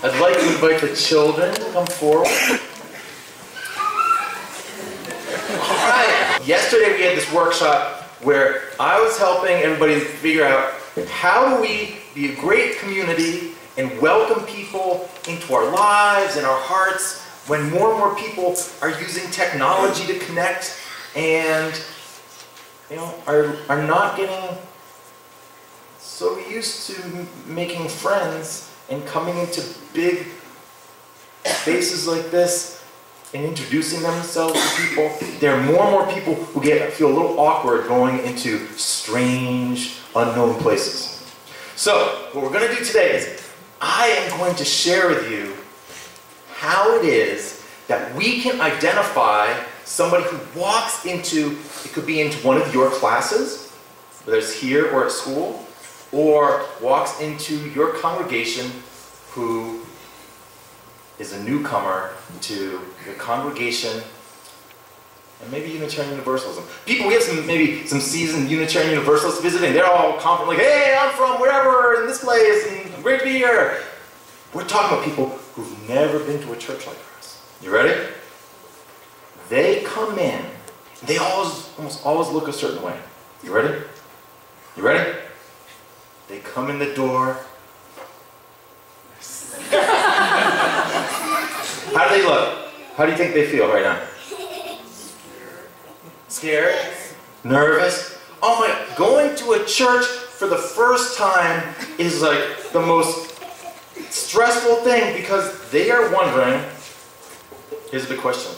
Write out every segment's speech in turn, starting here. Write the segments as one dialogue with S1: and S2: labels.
S1: I'd like to invite the children to come forward. All right. Yesterday we had this workshop where I was helping everybody figure out how do we be a great community and welcome people into our lives and our hearts when more and more people are using technology to connect and are not getting so used to making friends and coming into big spaces like this and introducing themselves to people. There are more and more people who feel a little awkward going into strange, unknown places. So, what we're going to do today is I am going to share with you how it is that we can identify somebody who walks into, it could be into one of your classes, whether it's here or at school, or walks into your congregation who is a newcomer to your congregation, and maybe Unitarian Universalism. People, we have maybe some seasoned Unitarian Universalists visiting. They're all confident, like, hey, I'm from wherever, in this place, and great to be here. We're talking about people who've never been to a church like ours. You ready? They come in, they almost always look a certain way. You ready? You ready? They come in the door. How do they look? How do you think they feel right now? Scared? Nervous? Oh my, going to a church for the first time is like the most stressful thing because they are wondering, here's the question,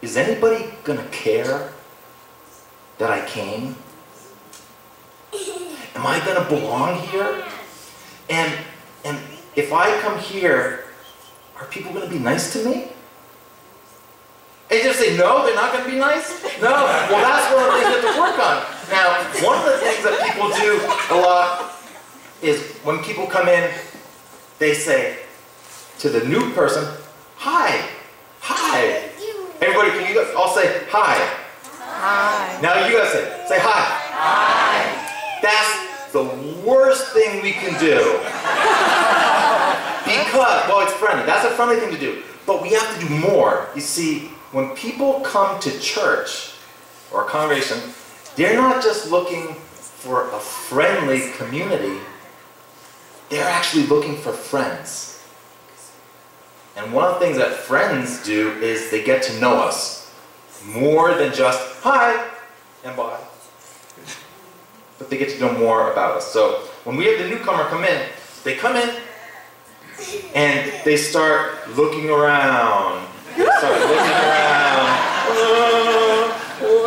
S1: is anybody gonna care that I came? Am I gonna belong here? And if I come here, are people gonna be nice to me? And you just say, no, they're not gonna be nice? No, well that's one of the things you have to work on. Now, one of the things that people do a lot is when people come in, they say to the new person, hi, hi. Everybody, can you guys all say hi? Hi. Now you guys say hi. Hi. That's the worst thing we can do. Because, well, it's friendly. That's a friendly thing to do. But we have to do more. You see, when people come to church or a congregation, they're not just looking for a friendly community. They're actually looking for friends. And one of the things that friends do is they get to know us more than just hi and bye. But they get to know more about us. So when we have the newcomer come in, they come in and they start looking around. They start looking around.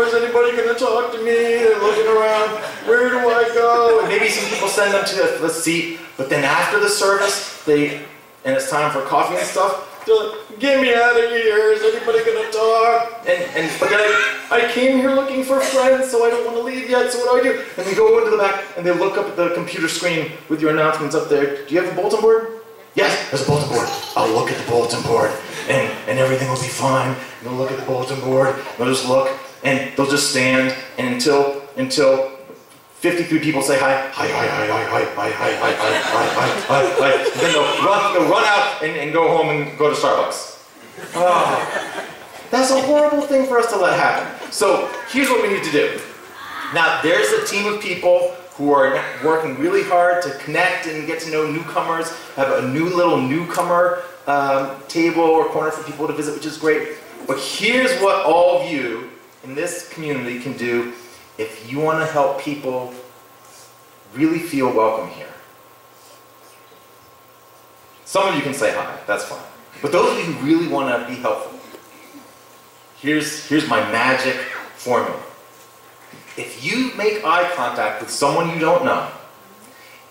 S1: Is anybody going to talk to me? They're looking around. Where do I go? And maybe some people send them to the seat. But then after the service, and it's time for coffee and stuff, they're like, get me out of here, is anybody gonna talk? But then I came here looking for friends, so I don't want to leave yet, so what do? And they go into the back, and they look up at the computer screen with your announcements up there. Do you have a bulletin board? Yes, there's a bulletin board. I'll look at the bulletin board, and everything will be fine. And they'll look at the bulletin board, they'll just look, and they'll just stand, and until 53 people say hi, hi, hi, hi, hi, hi, hi, hi, hi, hi, hi, hi, hi. And then they'll run out and go home and go to Starbucks. Oh, that's a horrible thing for us to let happen. So here's what we need to do. Now there's a team of people who are working really hard to connect and get to know newcomers, have a new little newcomer table or corner for people to visit, which is great. But here's what all of you in this community can do if you want to help people really feel welcome here. Some of you can say hi, that's fine. But those of you who really want to be helpful, here's my magic formula. If you make eye contact with someone you don't know,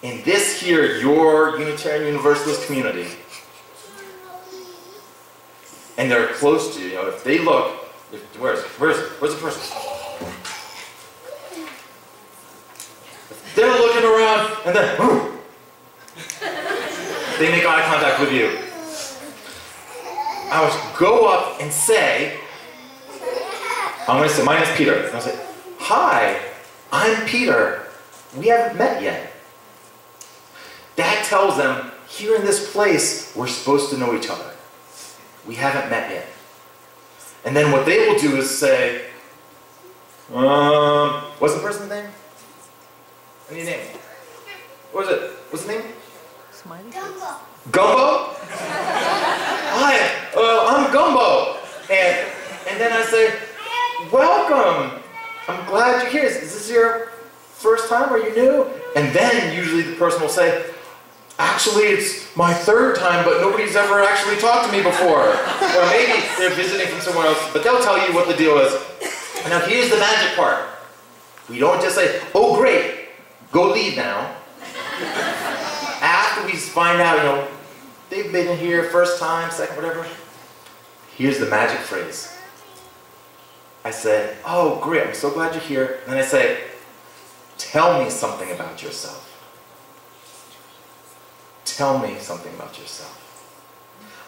S1: in this here, your Unitarian Universalist community, and they're close to you, if they look, where's the person? They're looking around, and then they make eye contact with you. I would go up and say, I'm going to say, my name's Peter. And I'll say, hi, I'm Peter. We haven't met yet. That tells them, here in this place, we're supposed to know each other. We haven't met yet. And then what they will do is say, what's the person's name? What do you name? What is it? What's the name?
S2: Smiley.
S3: Gumbo.
S1: Gumbo? Hi, I'm Gumbo. And then I say, welcome. I'm glad you're here. Is this your first time? Are you new? And then usually the person will say, actually it's my third time, but nobody's ever actually talked to me before. Or maybe they're visiting from somewhere else, but they'll tell you what the deal is. And now here's the magic part. We don't just say, oh great, go leave now. After we find out, they've been here first time, second, whatever. Here's the magic phrase. I say, oh great, I'm so glad you're here. And then I say, tell me something about yourself. Tell me something about yourself.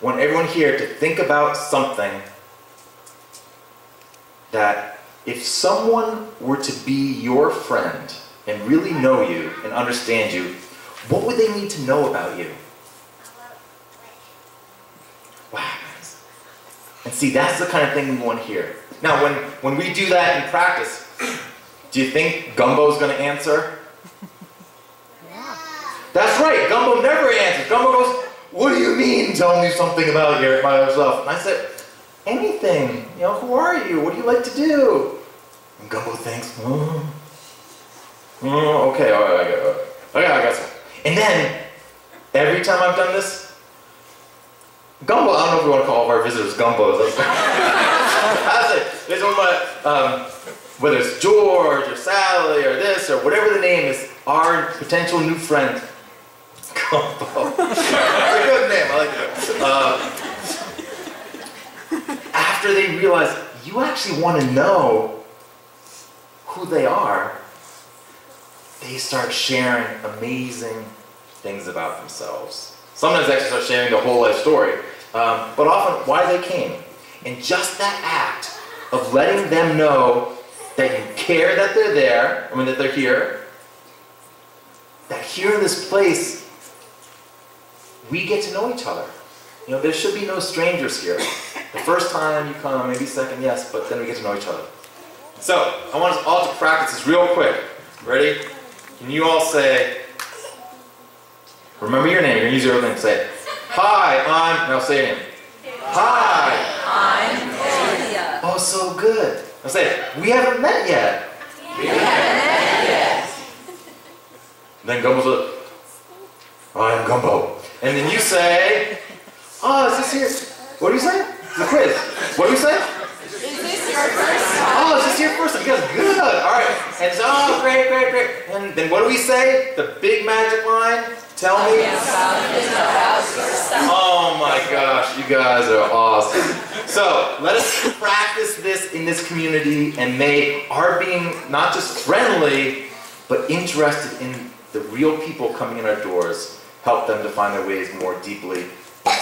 S1: I want everyone here to think about something that if someone were to be your friend and really know you and understand you, what would they need to know about you? Wow. And see, that's the kind of thing we want to hear. Now, when we do that in practice, do you think Gumbo's going to answer? That's right, Gumbo never answers. Gumbo goes, what do you mean, tell me something about yourself? And I said, anything. Who are you? What do you like to do? And Gumbo thinks, okay, all right, I got some. And then, every time I've done this, Gumbo, I don't know if we want to call all of our visitors Gumbos. That's it. There's one of my, whether it's George or Sally or this or whatever the name is, our potential new friend, Gumbo. It's a good name, I like it. After they realize you actually want to know who they are, they start sharing amazing things about themselves. Sometimes they actually start sharing the whole life story, but often why they came. And just that act of letting them know that you care that they're there, that they're here, that here in this place, we get to know each other. There should be no strangers here. The first time you come, maybe second, yes, but then we get to know each other. So, I want us all to practice this real quick. Ready? Can you all say, remember your name, you're going to use your own name. Say it. Hi, now say your name. Hi.
S2: I'm Olivia.
S1: Oh, so good. Now say it. We haven't met yet.
S2: We haven't met yet.
S1: Then Gumbo's like, I'm Gumbo. And then you say, oh, is this here? What do you say? The quiz. What do you say?
S2: Is this your first time?
S1: Oh, is this your first time? You guys, good. All right. And so, oh, great. And then what do we say? The big magic line? Tell me.
S2: About yourself.
S1: Oh my gosh, you guys are awesome. So, let us practice this in this community and may our being not just friendly, but interested in the real people coming in our doors help them to find their ways more deeply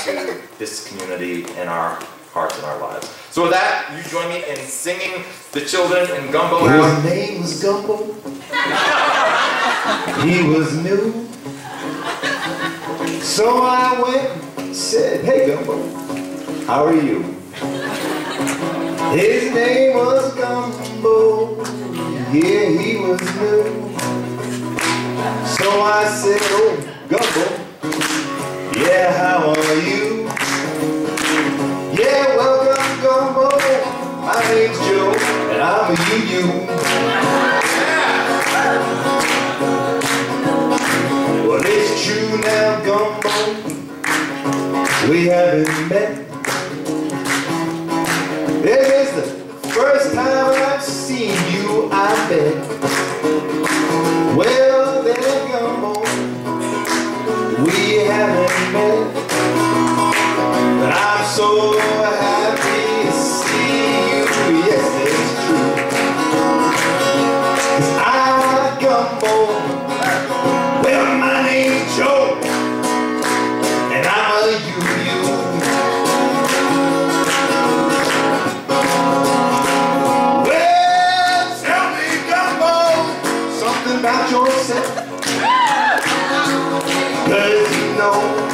S1: into this community and our hearts and our lives. So with that, you join me in singing the children in Gumbo House.
S4: His name was Gumbo. He was new. So I went and said, hey Gumbo, how are you? His name was Gumbo. Yeah, he was new. So I said, oh Gumbo, yeah, how are you? Yeah, welcome Gumbo. My name's Joe, and I'm a you. Well, it's true now, Gumbo, we haven't met. This is the first time I've seen you, I bet. Well, then, Gumbo, we haven't met. But I'm so happy to see you. Yes, it's true. 'Cause I'm a Gumbo. Well, my name's Joe, and I'm a you. Well, tell me, Gumbo, know